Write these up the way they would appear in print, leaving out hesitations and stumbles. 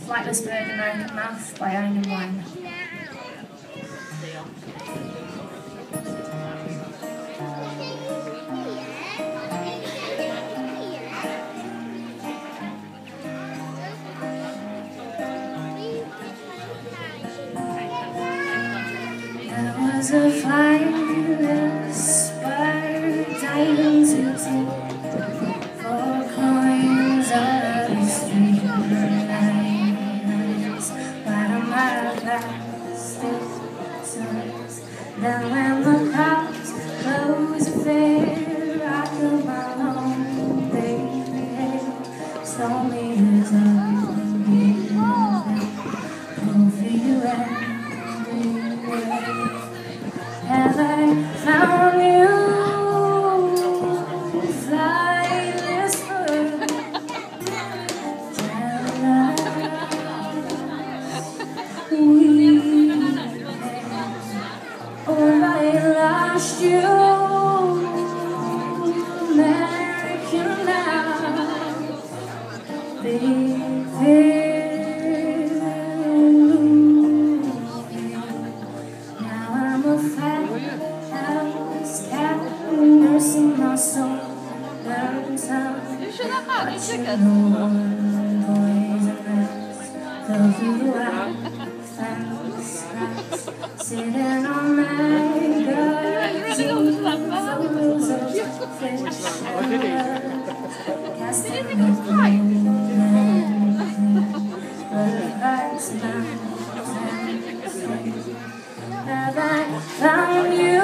Flightless Bird American Mouth by Owen Wine. There was a flightless bird diving to take 4 coins of the street lights. But I'm out of plastic. Then when the cops close fair, I come home, baby. Stole me his have I found you, flightless bird? Oh, I lost you, American now, baby. Nursing my soul, learn time. You should have had a ticket. Sitting on magazines, photos of fish, casting a butterflies have I found you?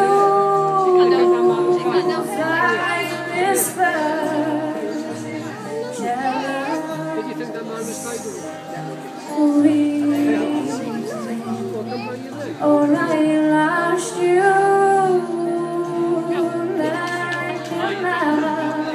Flightless bird, Did you think that my mistake was? oh, I lost you like a mouse.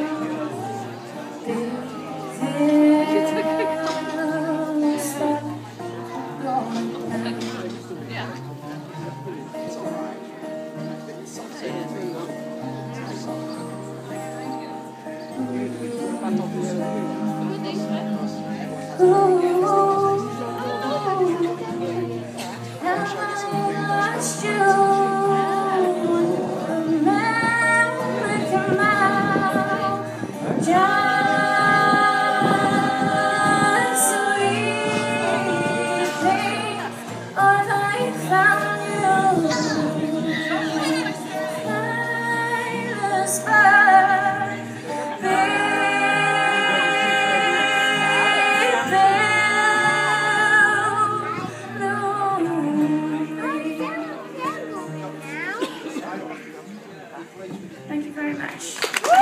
Thank you very much.